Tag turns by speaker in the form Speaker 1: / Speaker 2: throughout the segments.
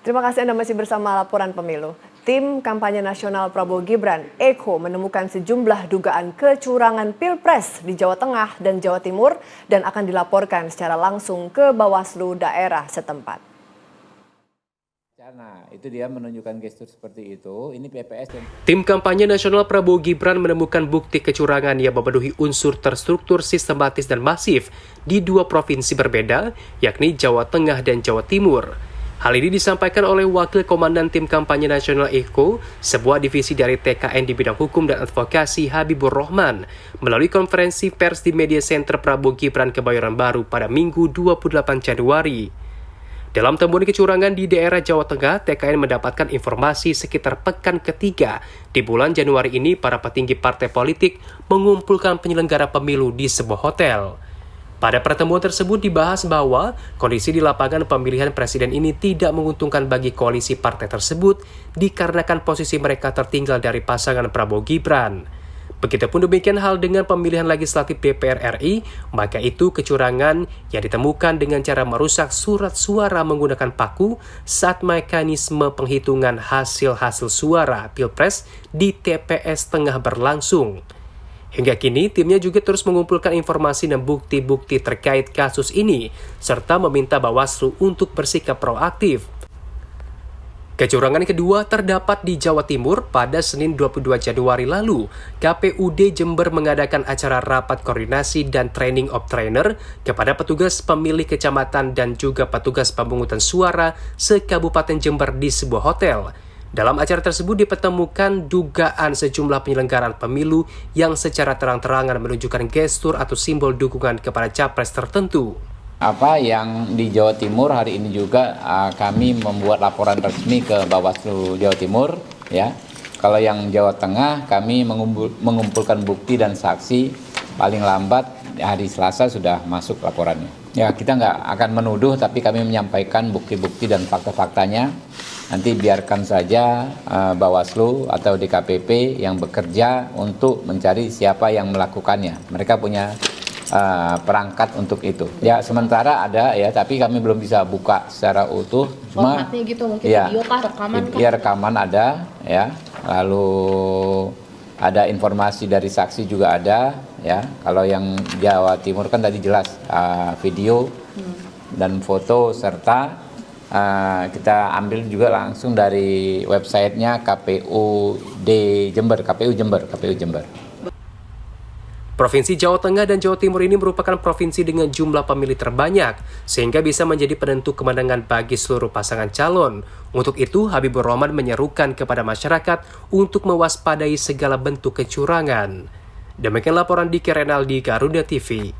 Speaker 1: Terima kasih Anda masih bersama Laporan Pemilu. Tim kampanye nasional Prabowo Gibran, EKO, menemukan sejumlah dugaan kecurangan Pilpres di Jawa Tengah dan Jawa Timur dan akan dilaporkan secara langsung ke Bawaslu daerah setempat.
Speaker 2: Nah, itu dia menunjukkan gestur seperti itu. Ini PPS dan
Speaker 3: Tim kampanye nasional Prabowo Gibran menemukan bukti kecurangan yang memenuhi unsur terstruktur, sistematis, dan masif di dua provinsi berbeda, yakni Jawa Tengah dan Jawa Timur. Hal ini disampaikan oleh Wakil Komandan Tim Kampanye Nasional EKO, sebuah divisi dari TKN di bidang hukum dan advokasi Habibur Rahman, melalui konferensi pers di Media Center Prabowo Gibran Kebayoran Baru pada Minggu 28 Januari. Dalam temuan kecurangan di daerah Jawa Tengah, TKN mendapatkan informasi sekitar pekan ketiga di bulan Januari ini para petinggi partai politik mengumpulkan penyelenggara pemilu di sebuah hotel. Pada pertemuan tersebut dibahas bahwa kondisi di lapangan pemilihan presiden ini tidak menguntungkan bagi koalisi partai tersebut dikarenakan posisi mereka tertinggal dari pasangan Prabowo Gibran. Begitupun demikian hal dengan pemilihan legislatif DPR RI, maka itu kecurangan yang ditemukan dengan cara merusak surat suara menggunakan paku saat mekanisme penghitungan hasil-hasil suara Pilpres di TPS tengah berlangsung. Hingga kini, timnya juga terus mengumpulkan informasi dan bukti-bukti terkait kasus ini, serta meminta Bawaslu untuk bersikap proaktif. Kecurangan kedua terdapat di Jawa Timur pada Senin 22 Januari lalu. KPUD Jember mengadakan acara rapat koordinasi dan training of trainer kepada petugas pemilih kecamatan dan juga petugas pemungutan suara se-Kabupaten Jember di sebuah hotel. Dalam acara tersebut dipertemukan dugaan sejumlah penyelenggaraan pemilu yang secara terang-terangan menunjukkan gestur atau simbol dukungan kepada capres tertentu.
Speaker 2: apa yang di Jawa Timur hari ini juga kami membuat laporan resmi ke Bawaslu Jawa Timur, ya. Kalau yang Jawa Tengah kami mengumpulkan bukti dan saksi paling lambat hari Selasa sudah masuk laporannya. Ya, kita nggak akan menuduh, tapi kami menyampaikan bukti-bukti dan fakta-faktanya. Nanti biarkan saja Bawaslu atau DKPP yang bekerja untuk mencari siapa yang melakukannya. Mereka punya perangkat untuk itu. Ya, sementara ada ya, tapi kami belum bisa buka secara utuh. Cuma
Speaker 4: formatnya gitu, mungkin
Speaker 2: ya,
Speaker 4: video kah, rekaman kah?
Speaker 2: ya, rekaman ada, ya. Lalu ada informasi dari saksi juga ada, ya. Kalau yang Jawa Timur kan tadi jelas video dan foto serta kita ambil juga langsung dari websitenya KPUD Jember, KPU Jember.
Speaker 3: Provinsi Jawa Tengah dan Jawa Timur ini merupakan provinsi dengan jumlah pemilih terbanyak, sehingga bisa menjadi penentu kemenangan bagi seluruh pasangan calon. Untuk itu, Habibur Rahman menyerukan kepada masyarakat untuk mewaspadai segala bentuk kecurangan. Demikian laporan Diki Renaldi, Garuda TV.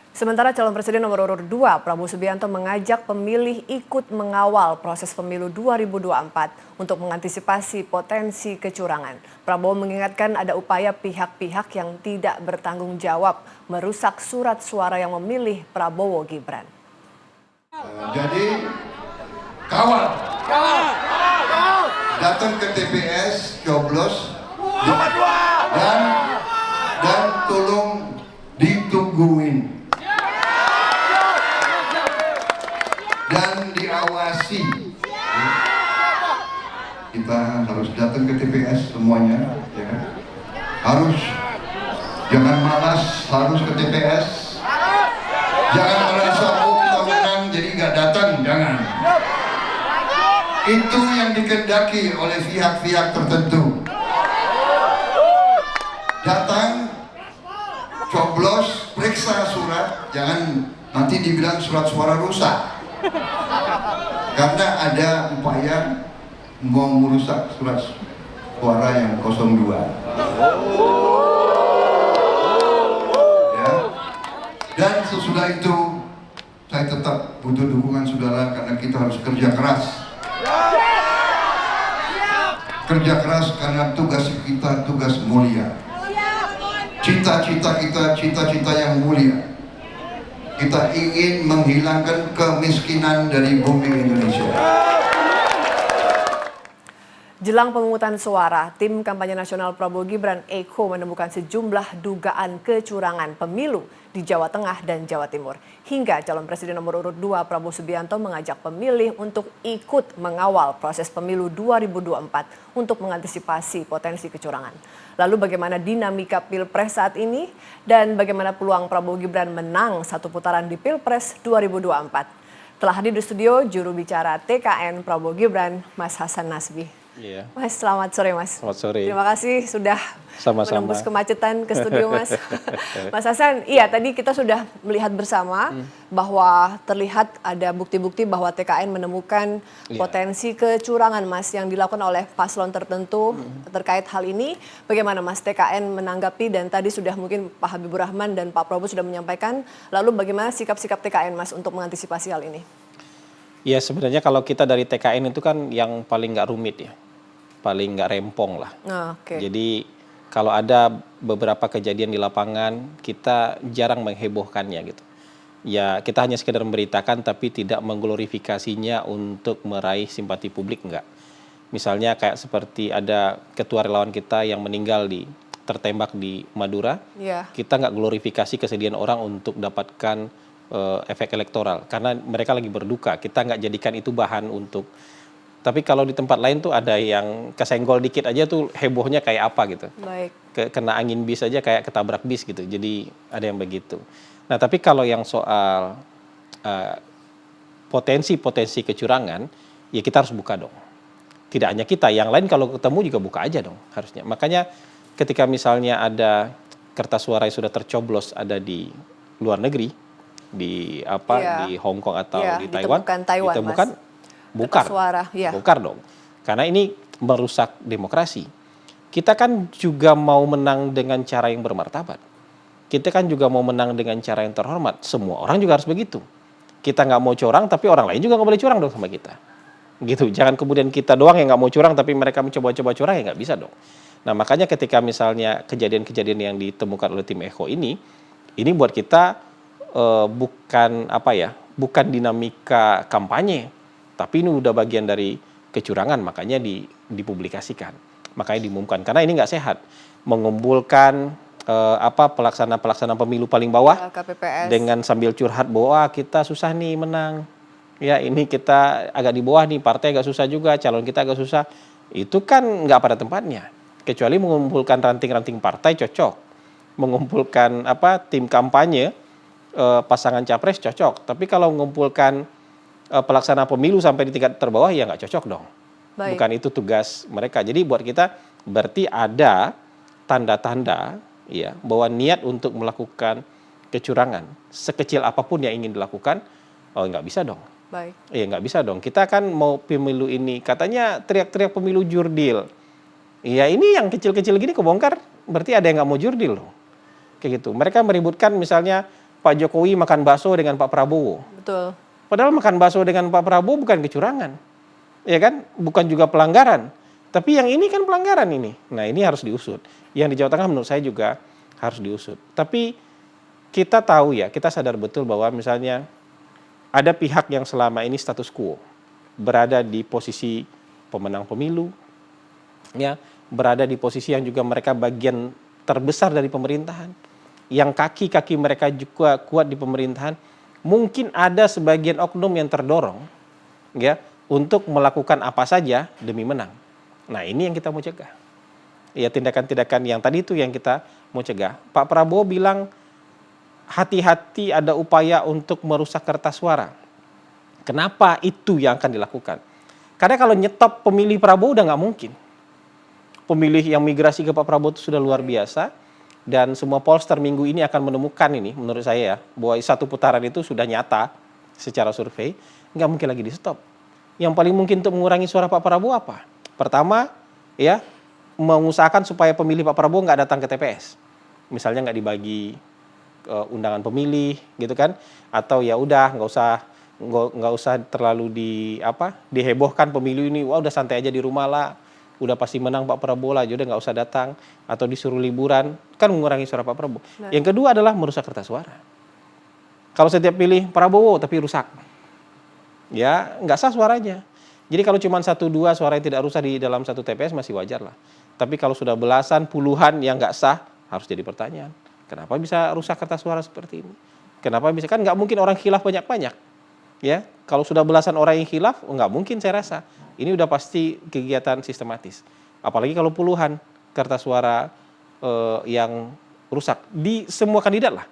Speaker 1: Sementara calon presiden nomor urut 2, Prabowo Subianto mengajak pemilih ikut mengawal proses pemilu 2024 untuk mengantisipasi potensi kecurangan. Prabowo mengingatkan ada upaya pihak-pihak yang tidak bertanggung jawab merusak surat suara yang memilih Prabowo Gibran.
Speaker 5: Jadi kawal. Datang ke TPS, coblos, dan tolong ditungguin. Dan diawasi. Kita harus datang ke TPS semuanya, ya kan? Jangan malas, harus ke TPS. Jangan merasa kita menang jadi nggak datang, jangan. Itu yang dikehendaki oleh pihak-pihak tertentu. Datang, coblos, periksa surat, jangan nanti dibilang surat suara rusak. Karena ada upaya mau merusak surat suara yang 02. Ya. Dan sesudah itu saya tetap butuh dukungan saudara karena kita harus kerja keras. Kerja keras karena tugas kita tugas mulia. Cita-cita kita cita-cita yang mulia. Kita ingin menghilangkan kemiskinan dari bumi Indonesia.
Speaker 1: Jelang pemungutan suara, tim kampanye nasional Prabowo Gibran (EKO) menemukan sejumlah dugaan kecurangan pemilu di Jawa Tengah dan Jawa Timur. Hingga calon presiden nomor urut 2 Prabowo Subianto mengajak pemilih untuk ikut mengawal proses pemilu 2024 untuk mengantisipasi potensi kecurangan. Lalu bagaimana dinamika Pilpres saat ini dan bagaimana peluang Prabowo Gibran menang satu putaran di Pilpres 2024? Telah hadir di studio juru bicara TKN Prabowo Gibran, Mas Hasan Nasbi.
Speaker 4: Iya.
Speaker 1: Mas, selamat sore Mas.
Speaker 4: Selamat sore.
Speaker 1: Terima kasih sudah
Speaker 4: Sama-sama.
Speaker 1: menembus kemacetan ke studio Mas. Mas Hasan, iya tadi kita sudah melihat bersama bahwa terlihat ada bukti-bukti bahwa TKN menemukan potensi kecurangan Mas yang dilakukan oleh paslon tertentu terkait hal ini. Bagaimana Mas TKN menanggapi dan tadi sudah mungkin Pak Habibur Rahman dan Pak Prabowo sudah menyampaikan. Lalu bagaimana sikap-sikap TKN Mas untuk mengantisipasi hal ini?
Speaker 4: Ya sebenarnya kalau kita dari TKN itu kan yang paling nggak rumit ya. Paling nggak rempong lah.
Speaker 1: Oke.
Speaker 4: Jadi kalau ada beberapa kejadian di lapangan kita jarang menghebohkannya gitu. Ya kita hanya sekedar memberitakan tapi tidak mengglorifikasinya untuk meraih simpati publik enggak. Misalnya kayak seperti ada ketua relawan kita yang meninggal tertembak di Madura.
Speaker 1: Iya.
Speaker 4: Kita nggak glorifikasi kesedihan orang untuk dapatkan efek elektoral karena mereka lagi berduka. Kita nggak jadikan itu bahan untuk. Tapi kalau di tempat lain tuh ada yang kesenggol dikit aja tuh hebohnya kayak apa gitu.
Speaker 1: Baik.
Speaker 4: Kena angin bis aja kayak ketabrak bis gitu. Jadi ada yang begitu. Nah tapi kalau yang soal potensi kecurangan, ya kita harus buka dong. Tidak hanya kita, yang lain kalau ketemu juga buka aja dong harusnya. Makanya ketika misalnya ada kertas suara yang sudah tercoblos ada di luar negeri, di Hong Kong atau di Taiwan, ditemukan
Speaker 1: Mas.
Speaker 4: Bukar,
Speaker 1: Suara, ya.
Speaker 4: bukar dong. Karena ini merusak demokrasi. Kita kan juga mau menang dengan cara yang bermartabat. Kita kan juga mau menang dengan cara yang terhormat. Semua orang juga harus begitu. Kita nggak mau curang, tapi orang lain juga nggak boleh curang dong sama kita. Gitu. Jangan kemudian kita doang yang nggak mau curang, tapi mereka mencoba-coba curang, ya nggak bisa dong. Nah makanya ketika misalnya kejadian-kejadian yang ditemukan oleh tim EKO ini buat kita bukan dinamika kampanye. Tapi ini udah bagian dari kecurangan, makanya dipublikasikan, makanya diumumkan. Karena ini nggak sehat, mengumpulkan pelaksana pemilu paling bawah
Speaker 1: KPPS.
Speaker 4: Dengan sambil curhat bahwa kita susah nih menang, ya ini kita agak di bawah nih, partai agak susah juga, calon kita agak susah. Itu kan nggak pada tempatnya. Kecuali mengumpulkan ranting-ranting partai cocok, mengumpulkan tim kampanye pasangan capres cocok. Tapi kalau mengumpulkan pelaksana pemilu sampai di tingkat terbawah ya nggak cocok dong.
Speaker 1: Baik.
Speaker 4: Bukan itu tugas mereka. Jadi buat kita berarti ada tanda-tanda ya bahwa niat untuk melakukan kecurangan sekecil apapun yang ingin dilakukan, nggak bisa dong.
Speaker 1: Baik.
Speaker 4: Iya nggak bisa dong. Kita kan mau pemilu ini katanya teriak-teriak pemilu jurdil. Ya ini yang kecil-kecil gini kebongkar berarti ada yang nggak mau jurdil loh. Kayak gitu. Mereka meributkan misalnya Pak Jokowi makan bakso dengan Pak Prabowo.
Speaker 1: Betul.
Speaker 4: Padahal makan bakso dengan Pak Prabowo bukan kecurangan, ya kan? Bukan juga pelanggaran. Tapi yang ini kan pelanggaran ini. Nah ini harus diusut. Yang di Jawa Tengah menurut saya juga harus diusut. Tapi kita tahu ya, kita sadar betul bahwa misalnya ada pihak yang selama ini status quo, berada di posisi pemenang pemilu, ya, berada di posisi yang juga mereka bagian terbesar dari pemerintahan, yang kaki-kaki mereka juga kuat di pemerintahan. Mungkin ada sebagian oknum yang terdorong ya untuk melakukan apa saja demi menang. Nah, ini yang kita mau cegah. Ya tindakan-tindakan yang tadi itu yang kita mau cegah. Pak Prabowo bilang hati-hati ada upaya untuk merusak kertas suara. Kenapa itu yang akan dilakukan? Karena kalau nyetop pemilih Prabowo udah nggak mungkin. Pemilih yang migrasi ke Pak Prabowo itu sudah luar biasa. Dan semua pollster minggu ini akan menemukan ini menurut saya ya, bahwa satu putaran itu sudah nyata secara survei, nggak mungkin lagi di stop. Yang paling mungkin untuk mengurangi suara Pak Prabowo apa? Pertama, ya mengusahakan supaya pemilih Pak Prabowo nggak datang ke TPS. Misalnya nggak dibagi undangan pemilih gitu kan, atau ya udah nggak usah terlalu dihebohkan pemilu ini, wah udah santai aja di rumah lah. Udah pasti menang Pak Prabowo lah, jadi nggak usah datang atau disuruh liburan, kan mengurangi suara Pak Prabowo. Nah. Yang kedua adalah merusak kertas suara. Kalau setiap pilih Prabowo tapi rusak, ya nggak sah suaranya. Jadi kalau cuma 1-2 suara yang tidak rusak di dalam satu TPS masih wajar lah. Tapi kalau sudah belasan, puluhan yang nggak sah, harus jadi pertanyaan. Kenapa bisa rusak kertas suara seperti ini? Kenapa bisa? Kan nggak mungkin orang khilaf banyak-banyak. Ya, kalau sudah belasan orang yang khilaf, nggak mungkin saya rasa. Ini udah pasti kegiatan sistematis. Apalagi kalau puluhan kertas suara yang rusak di semua kandidat lah.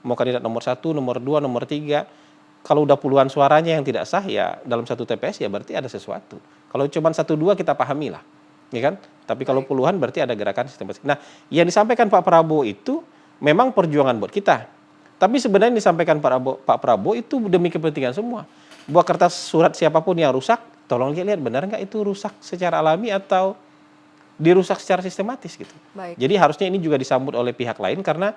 Speaker 4: Mau kandidat nomor 1, nomor 2, nomor 3. Kalau udah puluhan suaranya yang tidak sah ya dalam satu TPS ya berarti ada sesuatu. Kalau cuma 1-2 kita pahami lah, ya kan? Tapi kalau puluhan berarti ada gerakan sistematis. Nah, yang disampaikan Pak Prabowo itu memang perjuangan buat kita. Tapi sebenarnya yang disampaikan Pak Prabowo itu demi kepentingan semua. Buat kertas surat siapapun yang rusak, tolong lihat benar nggak itu rusak secara alami atau dirusak secara sistematis gitu.
Speaker 1: Baik.
Speaker 4: Jadi harusnya ini juga disambut oleh pihak lain karena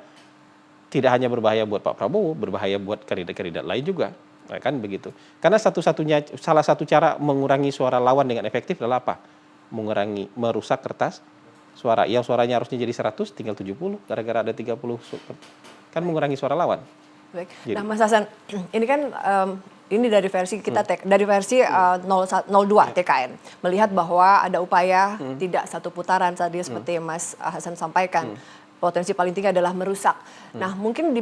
Speaker 4: tidak hanya berbahaya buat Pak Prabowo, berbahaya buat kandidat-kandidat lain juga. Nah, kan begitu. Karena salah satu cara mengurangi suara lawan dengan efektif adalah apa? Merusak kertas suara. Yang suaranya harusnya jadi 100, tinggal 70, gara-gara ada 30. Kan mengurangi suara lawan.
Speaker 1: Baik.
Speaker 4: Jadi.
Speaker 1: Nah, Mas Hasan, ini kan ini dari versi kita dari versi 02 TKN melihat bahwa ada upaya tidak satu putaran tadi seperti Mas Hasan sampaikan. Potensi paling tinggi adalah merusak. Nah, mungkin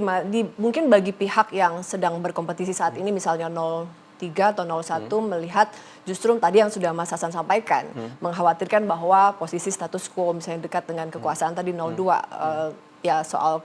Speaker 1: mungkin bagi pihak yang sedang berkompetisi saat ini misalnya 03 atau 01 melihat justru tadi yang sudah Mas Hasan sampaikan mengkhawatirkan bahwa posisi status quo misalnya dekat dengan kekuasaan tadi 02 ya soal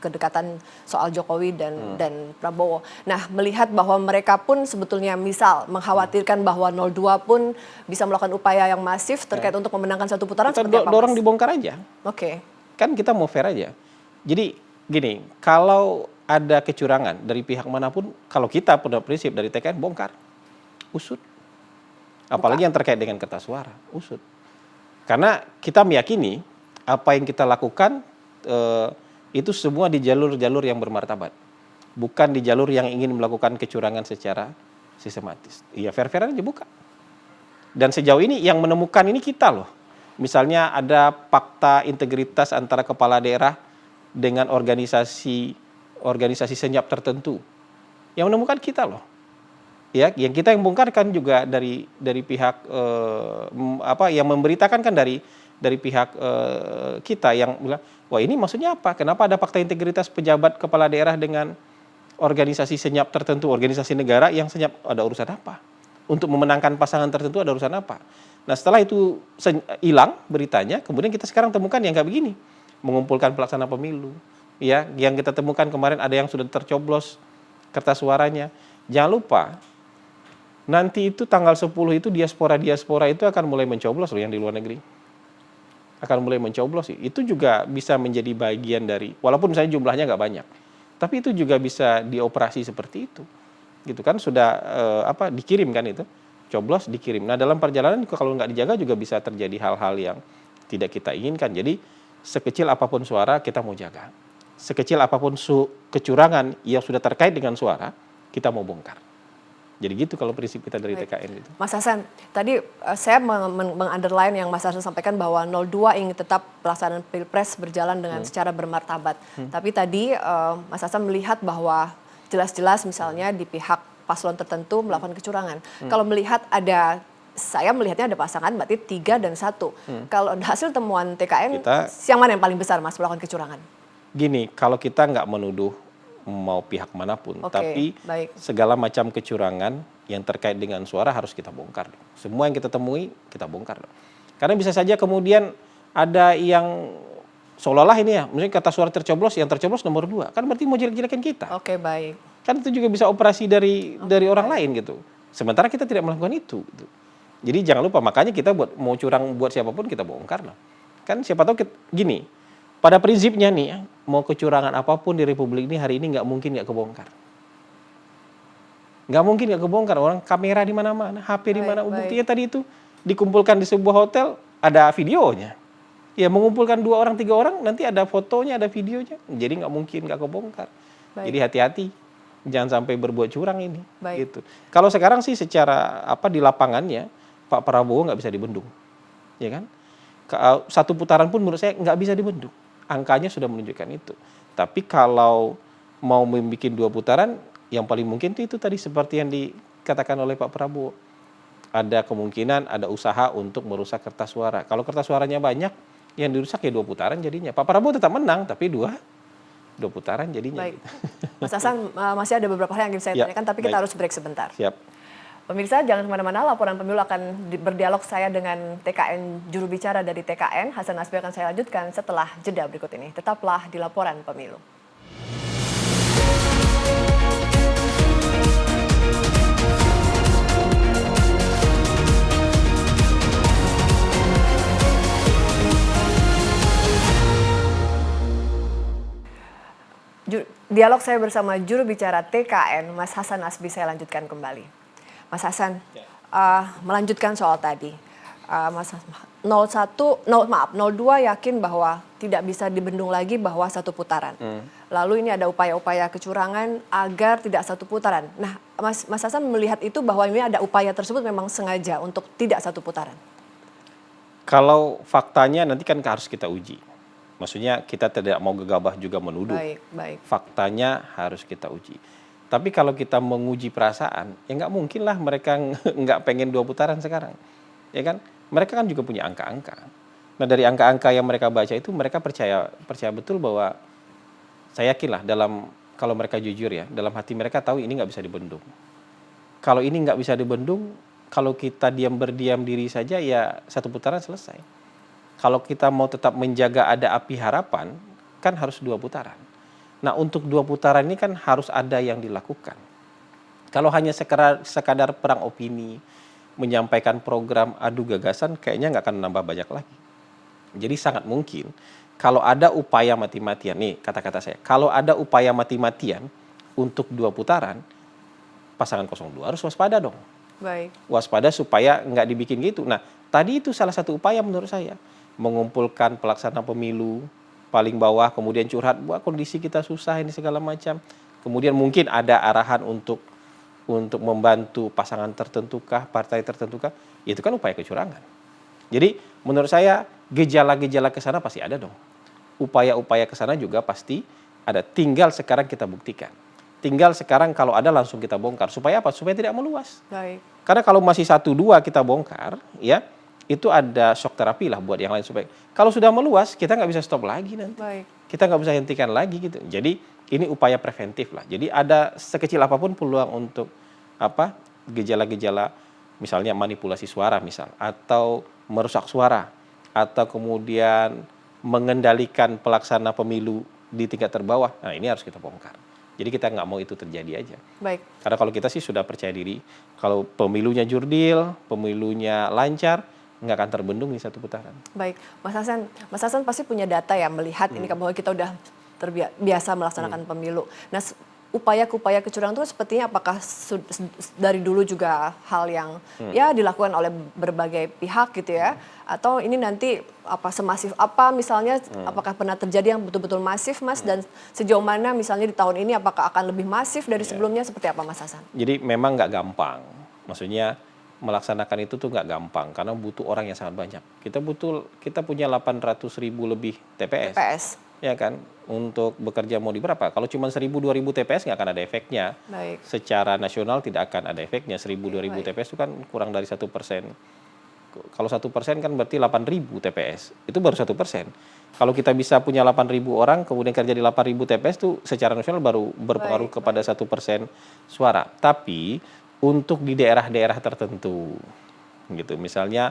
Speaker 1: kedekatan soal Jokowi dan Prabowo. Nah, melihat bahwa mereka pun sebetulnya misal mengkhawatirkan bahwa 02 pun bisa melakukan upaya yang masif terkait untuk memenangkan satu putaran
Speaker 4: Kita
Speaker 1: seperti apa,
Speaker 4: dorong
Speaker 1: Mas?
Speaker 4: dibongkar aja.
Speaker 1: Oke.
Speaker 4: Kan kita mau fair aja. Jadi gini, kalau ada kecurangan dari pihak manapun, kalau kita pada prinsip dari TKN bongkar, usut. Apalagi yang terkait dengan kertas suara, usut. Karena kita meyakini apa yang kita lakukan itu semua di jalur-jalur yang bermartabat. Bukan di jalur yang ingin melakukan kecurangan secara sistematis. Iya fair-fair aja buka. Dan sejauh ini yang menemukan ini kita loh. Misalnya ada fakta integritas antara kepala daerah dengan organisasi senyap tertentu. Yang menemukan kita loh. Ya, yang kita yang bongkar kan juga dari pihak yang memberitakan kan dari pihak kita yang bilang, wah ini maksudnya apa? Kenapa ada fakta integritas pejabat kepala daerah dengan organisasi senyap tertentu, organisasi negara yang senyap, ada urusan apa? Untuk memenangkan pasangan tertentu ada urusan apa? Nah, setelah itu hilang beritanya, kemudian kita sekarang temukan yang kayak begini. Mengumpulkan pelaksana pemilu. Ya, yang kita temukan kemarin ada yang sudah tercoblos kertas suaranya. Jangan lupa, nanti itu tanggal 10 itu diaspora itu akan mulai mencoblos loh yang di luar negeri. Akan mulai mencoblos sih. Itu juga bisa menjadi bagian dari, walaupun misalnya jumlahnya nggak banyak. Tapi itu juga bisa dioperasi seperti itu. Gitu kan, sudah dikirim kan itu. Coblos dikirim. Nah, dalam perjalanan kalau nggak dijaga juga bisa terjadi hal-hal yang tidak kita inginkan. Jadi sekecil apapun suara kita mau jaga. Sekecil apapun kecurangan yang sudah terkait dengan suara kita mau bongkar. Jadi gitu kalau prinsip kita dari TKN itu.
Speaker 1: Mas Hasan, tadi saya meng-underline yang Mas Hasan sampaikan bahwa 02 ingin tetap pelaksanaan Pilpres berjalan dengan secara bermartabat. Tapi tadi Mas Hasan melihat bahwa jelas-jelas misalnya di pihak paslon tertentu melakukan kecurangan. Kalau melihat saya melihatnya ada pasangan berarti 3 dan 1. Kalau hasil temuan TKN, yang mana yang paling besar Mas melakukan kecurangan?
Speaker 4: Gini, kalau kita nggak menuduh mau pihak manapun, tapi segala macam kecurangan yang terkait dengan suara harus kita bongkar. Semua yang kita temui kita bongkar. Karena bisa saja kemudian ada yang seolah-olah ini ya, misalnya kata suara tercoblos, yang tercoblos nomor 2, kan berarti mau jelek-jelekin kita.
Speaker 1: Oke, baik.
Speaker 4: Kan itu juga bisa operasi dari orang lain gitu. Sementara kita tidak melakukan itu. Gitu. Jadi jangan lupa, makanya kita mau curang buat siapapun kita bongkar lah. Kan siapa tahu gini, pada prinsipnya nih, mau kecurangan apapun di Republik ini hari ini nggak mungkin nggak kebongkar. Nggak mungkin nggak kebongkar, orang kamera di mana-mana, HP di mana, buktinya tadi itu dikumpulkan di sebuah hotel, ada videonya. Ya mengumpulkan 2 orang, 3 orang, nanti ada fotonya, ada videonya. Jadi nggak mungkin nggak kebongkar. Jadi hati-hati. Jangan sampai berbuat curang ini. Gitu. Kalau sekarang sih secara di lapangannya Pak Prabowo nggak bisa dibendung, ya kan? Satu putaran pun menurut saya nggak bisa dibendung. Angkanya sudah menunjukkan itu. Tapi kalau mau membuat 2 putaran, yang paling mungkin itu tadi seperti yang dikatakan oleh Pak Prabowo. ada kemungkinan ada usaha untuk merusak kertas suara. Kalau kertas suaranya banyak, yang dirusak ya 2 putaran jadinya. Pak Prabowo tetap menang, tapi dua putaran jadinya.
Speaker 1: Baik. Mas Hasan, masih ada beberapa hal yang ingin saya
Speaker 4: Ya,
Speaker 1: tanyakan, tapi kita
Speaker 4: baik.
Speaker 1: harus break sebentar.
Speaker 4: Siap.
Speaker 1: Pemirsa, jangan kemana-mana, laporan pemilu akan berdialog saya dengan TKN, juru bicara dari TKN, Hasan Nasbi akan saya lanjutkan setelah jeda berikut ini. Tetaplah di laporan pemilu. Dialog saya bersama juru bicara TKN, Mas Hasan Nasbi, saya lanjutkan kembali. Mas Hasan, melanjutkan soal tadi. Mas 02 yakin bahwa tidak bisa dibendung lagi bahwa satu putaran. Lalu ini ada upaya-upaya kecurangan agar tidak satu putaran. Nah, Mas Hasan melihat itu bahwa ini ada upaya tersebut memang sengaja untuk tidak satu putaran.
Speaker 4: Kalau faktanya nanti kan harus kita uji. Maksudnya kita tidak mau gegabah juga menuduh.
Speaker 1: Baik.
Speaker 4: Faktanya harus kita uji. Tapi kalau kita menguji perasaan, ya nggak mungkin lah mereka nggak pengen 2 putaran sekarang. Ya kan? Mereka kan juga punya angka-angka. Nah dari angka-angka yang mereka baca itu mereka percaya betul bahwa saya yakin lah kalau mereka jujur ya, dalam hati mereka tahu ini nggak bisa dibendung. Kalau ini nggak bisa dibendung, kalau kita berdiam diri saja ya satu putaran selesai. Kalau kita mau tetap menjaga ada api harapan, kan harus 2 putaran. Nah untuk 2 putaran ini kan harus ada yang dilakukan. Kalau hanya sekadar perang opini, menyampaikan program adu gagasan, kayaknya nggak akan nambah banyak lagi. Jadi sangat mungkin kalau ada upaya mati-matian, nih kata-kata saya, kalau ada upaya mati-matian untuk 2 putaran, pasangan 02 harus waspada dong.
Speaker 1: Baik.
Speaker 4: Waspada supaya nggak dibikin gitu. Nah tadi itu salah satu upaya menurut saya. Mengumpulkan pelaksana pemilu paling bawah, kemudian curhat, wah kondisi kita susah ini segala macam. Kemudian mungkin ada arahan untuk membantu pasangan tertentukah, partai tertentukah, itu kan upaya kecurangan. Jadi menurut saya gejala-gejala ke sana pasti ada dong. Upaya-upaya ke sana juga pasti ada. Tinggal sekarang kita buktikan. Tinggal sekarang kalau ada langsung kita bongkar. Supaya apa? Supaya tidak meluas.
Speaker 1: Baik.
Speaker 4: Karena kalau masih 1-2 kita bongkar, ya itu ada shock terapi lah buat yang lain supaya kalau sudah meluas kita nggak bisa stop lagi nanti.
Speaker 1: Baik.
Speaker 4: Kita nggak bisa hentikan lagi gitu. Jadi ini upaya preventif lah. Jadi ada sekecil apapun peluang untuk gejala-gejala misalnya manipulasi suara misal atau merusak suara atau kemudian mengendalikan pelaksana pemilu di tingkat terbawah. Nah ini harus kita bongkar. Jadi kita nggak mau itu terjadi aja.
Speaker 1: Baik.
Speaker 4: Karena kalau kita sih sudah percaya diri kalau pemilunya jurdil, pemilunya lancar, nggak akan terbendung di satu putaran.
Speaker 1: Baik, Mas Hasan pasti punya data ya melihat ini kan bahwa kita udah terbiasa melaksanakan pemilu. Nah, upaya kecurangan itu sepertinya apakah dari dulu juga hal yang ya dilakukan oleh berbagai pihak gitu ya, atau ini nanti semasif apa misalnya, apakah pernah terjadi yang betul-betul masif, Mas, dan sejauh mana misalnya di tahun ini apakah akan lebih masif dari sebelumnya, seperti apa, Mas Hasan?
Speaker 4: Jadi memang nggak gampang, maksudnya melaksanakan itu tuh nggak gampang karena butuh orang yang sangat banyak. Kita punya 800.000 lebih TPS. Ya kan, untuk bekerja mau di berapa? Kalau cuma 1.000-2.000 TPS nggak akan ada efeknya.
Speaker 1: Baik.
Speaker 4: Secara nasional tidak akan ada efeknya. 1.000-2.000 TPS itu kan kurang dari 1%. Kalau 1% kan berarti 8.000 TPS. Itu baru 1%. Kalau kita bisa punya 8.000 orang, kemudian kerja di 8.000 TPS itu secara nasional baru berpengaruh kepada 1% suara. Tapi untuk di daerah-daerah tertentu, gitu. Misalnya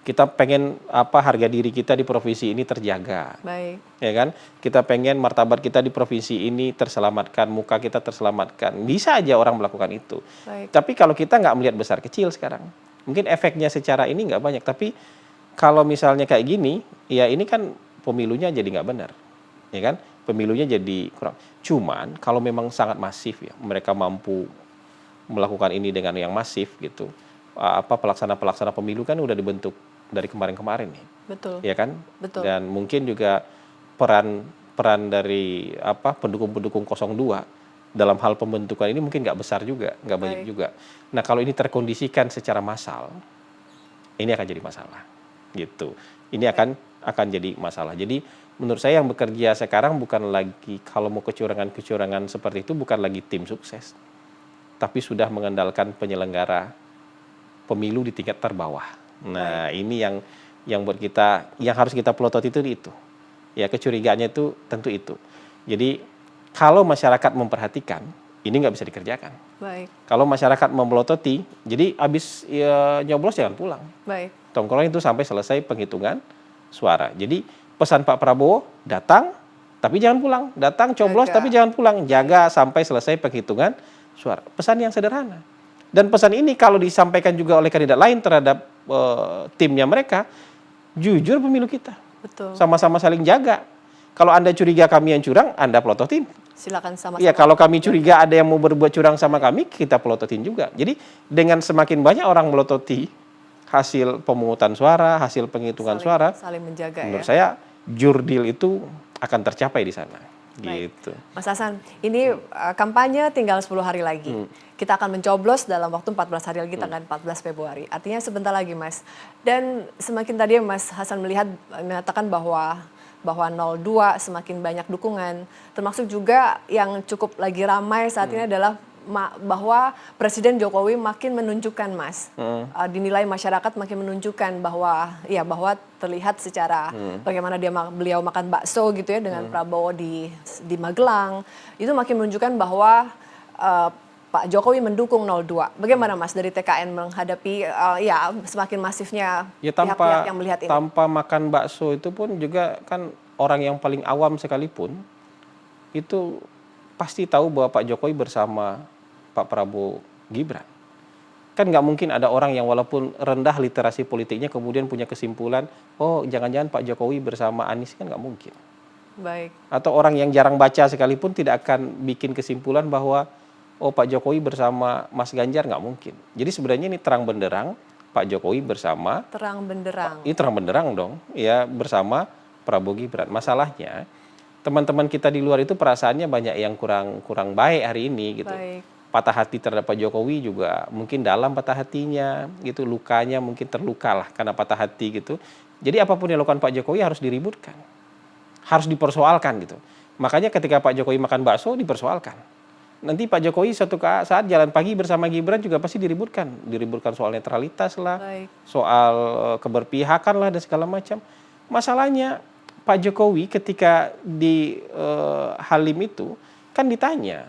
Speaker 4: kita pengen harga diri kita di provinsi ini terjaga.
Speaker 1: Baik.
Speaker 4: Ya kan? Kita pengen martabat kita di provinsi ini terselamatkan, muka kita terselamatkan. Bisa aja orang melakukan itu.
Speaker 1: Baik.
Speaker 4: Tapi kalau kita nggak melihat besar kecil sekarang, mungkin efeknya secara ini nggak banyak. Tapi kalau misalnya kayak gini, ya ini kan pemilunya jadi nggak benar. Ya kan? Pemilunya jadi kurang. Cuman kalau memang sangat masif ya, mereka mampu melakukan ini dengan yang masif gitu. Pelaksana pemilu kan udah dibentuk dari kemarin-kemarin nih.
Speaker 1: Betul.
Speaker 4: Ya kan?
Speaker 1: Betul.
Speaker 4: Dan mungkin juga peran dari pendukung-pendukung 02 dalam hal pembentukan ini mungkin nggak besar juga, nggak banyak juga. Nah kalau ini terkondisikan secara massal, ini akan jadi masalah, gitu. Ini akan jadi masalah. Jadi menurut saya yang bekerja sekarang bukan lagi kalau mau kecurangan seperti itu bukan lagi tim sukses, tapi sudah mengandalkan penyelenggara pemilu di tingkat terbawah. Nah, ini yang buat kita, yang harus kita pelotot itu. Ya, kecurigaannya itu tentu itu. Jadi kalau masyarakat memperhatikan, ini nggak bisa dikerjakan.
Speaker 1: Baik.
Speaker 4: Kalau masyarakat memelototi, jadi habis ya, nyoblos jangan pulang.
Speaker 1: Baik.
Speaker 4: Tongkrong itu sampai selesai penghitungan suara. Jadi pesan Pak Prabowo, datang tapi jangan pulang. Datang coblos tapi jangan pulang. Jaga sampai selesai penghitungan suara. Pesan yang sederhana. Dan pesan ini kalau disampaikan juga oleh kandidat lain terhadap timnya mereka, jujur pemilu kita.
Speaker 1: Betul.
Speaker 4: Sama-sama saling jaga. Kalau Anda curiga kami yang curang, Anda pelototin.
Speaker 1: Silakan sama-sama.
Speaker 4: Iya, kalau kami curiga ada yang mau berbuat curang sama kami, kita pelototin juga. Jadi dengan semakin banyak orang melototi hasil pemungutan suara, hasil penghitungan suara,
Speaker 1: saling menjaga
Speaker 4: menurut
Speaker 1: ya.
Speaker 4: saya jurdil itu akan tercapai di sana.
Speaker 1: Baik.
Speaker 4: Gitu.
Speaker 1: Mas Hasan, ini kampanye tinggal 10 hari lagi. Kita akan mencoblos dalam waktu 14 hari lagi, tanggal 14 Februari. Artinya sebentar lagi, Mas. Dan semakin tadi Mas Hasan mengatakan bahwa 02 semakin banyak dukungan, termasuk juga yang cukup lagi ramai saat ini adalah bahwa Presiden Jokowi makin menunjukkan, Mas, dinilai masyarakat makin menunjukkan bahwa terlihat secara bagaimana beliau makan bakso gitu ya dengan Prabowo di Magelang, itu makin menunjukkan bahwa Pak Jokowi mendukung 02. Bagaimana, Mas, dari TKN menghadapi semakin masifnya
Speaker 4: Ya,
Speaker 1: pihak-pihak yang melihat ini?
Speaker 4: tanpa makan bakso itu pun juga kan orang yang paling awam sekalipun itu pasti tahu bahwa Pak Jokowi bersama Pak Prabowo Gibran. Kan nggak mungkin ada orang yang walaupun rendah literasi politiknya kemudian punya kesimpulan, oh jangan-jangan Pak Jokowi bersama Anies, kan nggak mungkin.
Speaker 1: Baik.
Speaker 4: Atau orang yang jarang baca sekalipun tidak akan bikin kesimpulan bahwa oh Pak Jokowi bersama Mas Ganjar, nggak mungkin. Jadi sebenarnya ini terang benderang Pak Jokowi bersama,
Speaker 1: Terang benderang.
Speaker 4: ini terang benderang dong, ya bersama Prabowo Gibran. Masalahnya teman-teman kita di luar itu perasaannya banyak yang kurang baik hari ini gitu.
Speaker 1: Baik.
Speaker 4: Patah hati terhadap Pak Jokowi juga mungkin dalam patah hatinya gitu, lukanya mungkin terluka lah karena patah hati gitu. Jadi apapun yang dilakukan Pak Jokowi harus diributkan, harus dipersoalkan gitu. Makanya ketika Pak Jokowi makan bakso dipersoalkan. Nanti Pak Jokowi suatu saat jalan pagi bersama Gibran juga pasti diributkan soal netralitas lah,
Speaker 1: Baik.
Speaker 4: soal keberpihakan lah dan segala macam. Masalahnya Pak Jokowi ketika di Halim itu kan ditanya,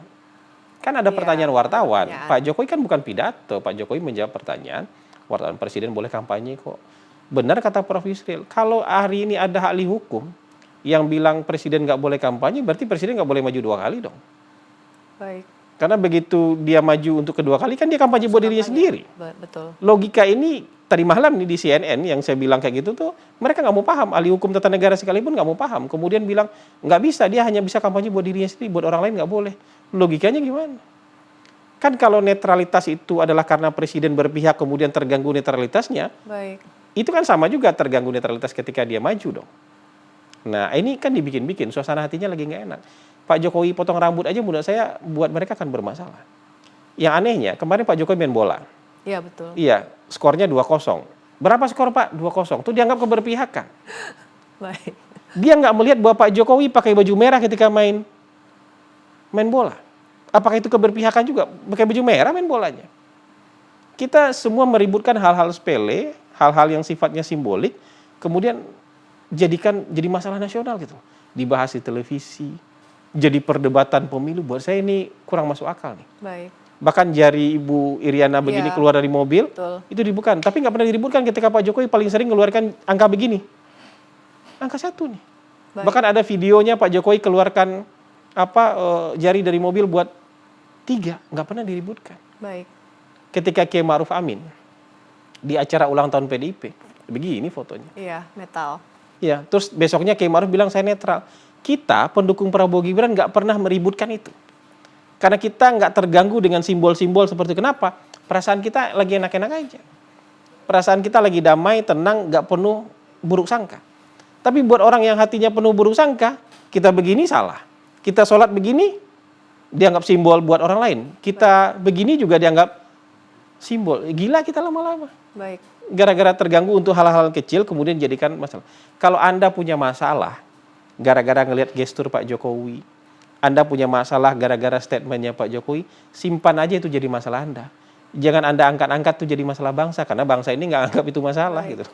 Speaker 4: kan ada pertanyaan wartawan. Pak Jokowi kan bukan pidato, Pak Jokowi menjawab pertanyaan wartawan, presiden boleh kampanye kok. Benar kata Prof. Yusril, kalau hari ini ada ahli hukum yang bilang presiden nggak boleh kampanye, berarti presiden nggak boleh maju 2 kali dong.
Speaker 1: Baik.
Speaker 4: Karena begitu dia maju untuk kedua kali kan dia kampanye buat dirinya sendiri.
Speaker 1: Betul.
Speaker 4: Logika ini tadi malam nih di CNN yang saya bilang kayak gitu tuh mereka nggak mau paham, ahli hukum tata negara sekalipun nggak mau paham. Kemudian bilang nggak bisa, dia hanya bisa kampanye buat dirinya sendiri, buat orang lain nggak boleh. Logikanya gimana? Kan kalau netralitas itu adalah karena presiden berpihak kemudian terganggu netralitasnya,
Speaker 1: Baik.
Speaker 4: itu kan sama juga terganggu netralitas ketika dia maju dong. Nah ini kan dibikin-bikin, suasana hatinya lagi nggak enak. Pak Jokowi potong rambut aja menurut saya buat mereka akan bermasalah. Yang anehnya kemarin Pak Jokowi main bola.
Speaker 1: Iya betul.
Speaker 4: Iya, skornya 2-0. Berapa skor Pak? 2-0. Itu dianggap keberpihakan.
Speaker 1: Baik.
Speaker 4: Dia nggak melihat bahwa Pak Jokowi pakai baju merah ketika main bola. Apakah itu keberpihakan juga? Pakai baju merah main bolanya. Kita semua meributkan hal-hal sepele, hal-hal yang sifatnya simbolik, kemudian jadi masalah nasional gitu. Dibahas di televisi, jadi perdebatan pemilu. Buat saya ini kurang masuk akal nih.
Speaker 1: Baik.
Speaker 4: Bahkan jari Ibu Iriana begini keluar dari mobil,
Speaker 1: Betul.
Speaker 4: itu diributkan. Tapi nggak pernah diributkan ketika Pak Jokowi paling sering mengeluarkan angka begini. Angka 1 nih.
Speaker 1: Baik.
Speaker 4: Bahkan ada videonya Pak Jokowi keluarkan jari dari mobil buat 3, nggak pernah diributkan.
Speaker 1: Baik.
Speaker 4: Ketika Kiai Ma'ruf Amin di acara ulang tahun PDIP, begini fotonya.
Speaker 1: Iya, metal.
Speaker 4: Ya, terus besoknya Kiai Ma'ruf bilang saya netral. Kita pendukung Prabowo Gibran nggak pernah meributkan itu. Karena kita nggak terganggu dengan simbol-simbol seperti itu. Kenapa? Perasaan kita lagi enak-enak aja. Perasaan kita lagi damai, tenang, nggak penuh buruk sangka. Tapi buat orang yang hatinya penuh buruk sangka, kita begini salah. Kita sholat begini, dianggap simbol buat orang lain. Kita begini juga dianggap simbol. Gila kita lama-lama.
Speaker 1: Baik.
Speaker 4: Gara-gara terganggu untuk hal-hal kecil, kemudian jadikan masalah. Kalau Anda punya masalah, gara-gara ngelihat gestur Pak Jokowi, Anda punya masalah gara-gara statementnya Pak Jokowi, simpan aja itu jadi masalah Anda. Jangan Anda angkat-angkat tuh jadi masalah bangsa, karena bangsa ini nggak anggap itu masalah gitu.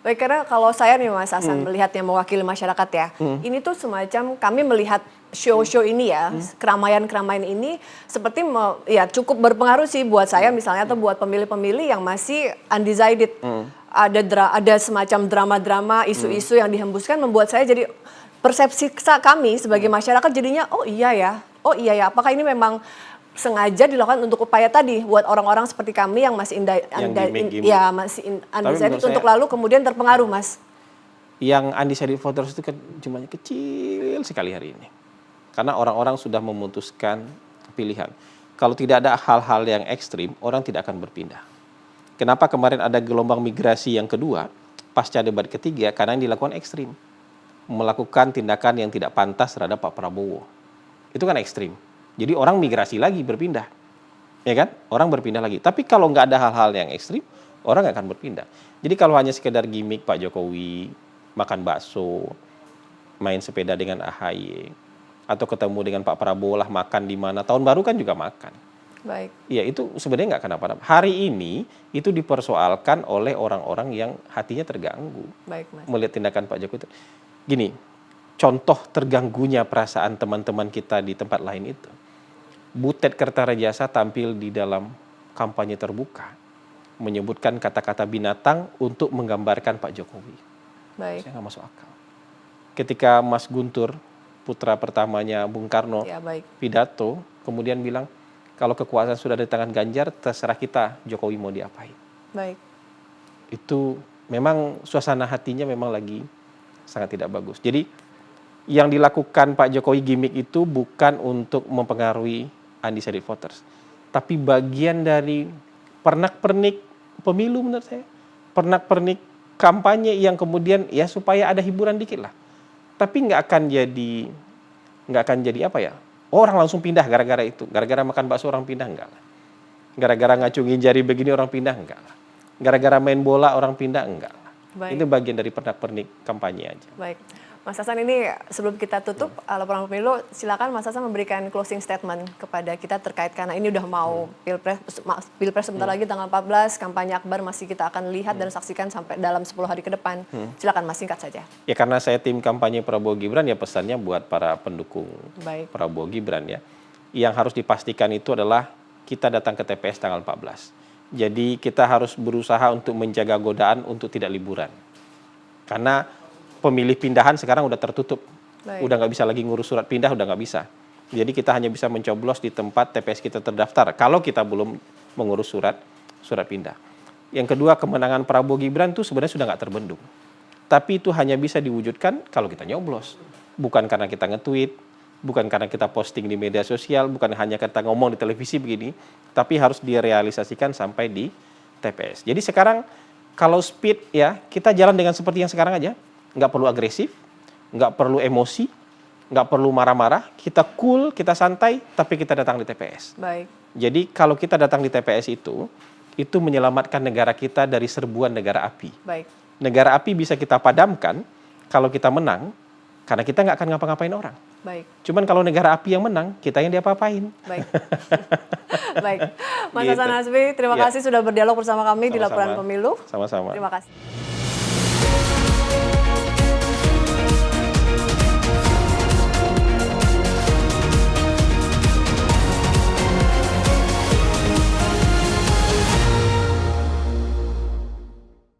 Speaker 1: Baik, karena kalau saya nih Mas Hasan melihatnya mewakili masyarakat ya, ini tuh semacam kami melihat show-show ini ya, keramaian-keramaian ini seperti ya cukup berpengaruh sih buat saya misalnya atau buat pemilih-pemilih yang masih undecided. Ada semacam drama-drama, isu-isu yang dihembuskan membuat saya jadi persepsi kami sebagai masyarakat jadinya oh iya ya, apakah ini memang sengaja dilakukan untuk upaya tadi buat orang-orang seperti kami yang masih undecided untuk lalu kemudian terpengaruh, Mas.
Speaker 4: Yang undecided voters itu kan jumlahnya kecil sekali hari ini. Karena orang-orang sudah memutuskan pilihan. Kalau tidak ada hal-hal yang ekstrim, orang tidak akan berpindah. Kenapa kemarin ada gelombang migrasi yang kedua, pasca debat ketiga, karena yang dilakukan ekstrim. Melakukan tindakan yang tidak pantas terhadap Pak Prabowo. Itu kan ekstrim. Jadi orang migrasi lagi, berpindah. Ya kan? Orang berpindah lagi. Tapi kalau nggak ada hal-hal yang ekstrim, orang nggak akan berpindah. Jadi kalau hanya sekedar gimmick Pak Jokowi, makan bakso, main sepeda dengan AHY, atau ketemu dengan Pak Prabowo lah makan di mana, tahun baru kan juga makan.
Speaker 1: Baik.
Speaker 4: Ya itu sebenarnya nggak kenapa-napa. Hari ini itu dipersoalkan oleh orang-orang yang hatinya terganggu.
Speaker 1: Baik, Mas.
Speaker 4: Melihat tindakan Pak Jokowi. Gini, contoh terganggunya perasaan teman-teman kita di tempat lain itu. Butet Kertarejasa tampil di dalam kampanye terbuka, menyebutkan kata-kata binatang untuk menggambarkan Pak Jokowi.
Speaker 1: Baik.
Speaker 4: Saya nggak masuk akal. Ketika Mas Guntur, putra pertamanya Bung Karno,
Speaker 1: Ya, baik.
Speaker 4: pidato, kemudian bilang, kalau kekuasaan sudah di tangan Ganjar, terserah kita Jokowi mau diapain.
Speaker 1: Baik.
Speaker 4: Itu memang suasana hatinya memang lagi sangat tidak bagus. Jadi yang dilakukan Pak Jokowi gimmick itu bukan untuk mempengaruhi undecided voters, tapi bagian dari pernak-pernik pemilu menurut saya. Pernak-pernik kampanye yang kemudian ya supaya ada hiburan dikit lah. Tapi nggak akan jadi apa ya? Orang langsung pindah gara-gara itu. Gara-gara makan bakso orang pindah, enggak lah. Gara-gara ngacungin jari begini orang pindah, enggak lah. Gara-gara main bola orang pindah, enggak lah.
Speaker 1: Baik.
Speaker 4: Itu bagian dari pernak-pernik kampanye aja.
Speaker 1: Baik. Mas Hasan, ini sebelum kita tutup laporan pemilu, silakan Mas Hasan memberikan closing statement kepada kita terkait karena ini udah mau pilpres sebentar lagi tanggal 14, kampanye akbar masih kita akan lihat dan saksikan sampai dalam 10 hari ke depan. Silakan Mas, singkat saja.
Speaker 4: Ya karena saya tim kampanye Prabowo Gibran, ya pesannya buat para pendukung
Speaker 1: Baik.
Speaker 4: Prabowo Gibran ya. Yang harus dipastikan itu adalah kita datang ke TPS tanggal 14. Jadi kita harus berusaha untuk menjaga godaan untuk tidak liburan. Karena pemilih pindahan sekarang udah tertutup.
Speaker 1: Baik.
Speaker 4: Udah nggak bisa lagi ngurus surat pindah, udah nggak bisa. Jadi kita hanya bisa mencoblos di tempat TPS kita terdaftar kalau kita belum mengurus surat pindah. Yang kedua, kemenangan Prabowo Gibran itu sebenarnya sudah nggak terbendung. Tapi itu hanya bisa diwujudkan kalau kita nyoblos. Bukan karena kita nge-tweet, bukan karena kita posting di media sosial, bukan hanya kita ngomong di televisi begini, tapi harus direalisasikan sampai di TPS. Jadi sekarang kalau speed ya, kita jalan dengan seperti yang sekarang aja. Nggak perlu agresif, nggak perlu emosi, nggak perlu marah-marah, kita cool, kita santai, tapi kita datang di TPS.
Speaker 1: Baik.
Speaker 4: Jadi kalau kita datang di TPS itu menyelamatkan negara kita dari serbuan negara api.
Speaker 1: Baik.
Speaker 4: Negara api bisa kita padamkan kalau kita menang, karena kita nggak akan ngapa-ngapain orang.
Speaker 1: Baik.
Speaker 4: Cuman kalau negara api yang menang, kita yang diapa-apain.
Speaker 1: Baik. Baik. Mas
Speaker 4: Gitu.
Speaker 1: Hasan Hasbi, terima
Speaker 4: Ya.
Speaker 1: kasih sudah berdialog bersama kami di
Speaker 4: Sama-sama.
Speaker 1: laporan pemilu.
Speaker 4: Sama-sama.
Speaker 1: Terima kasih.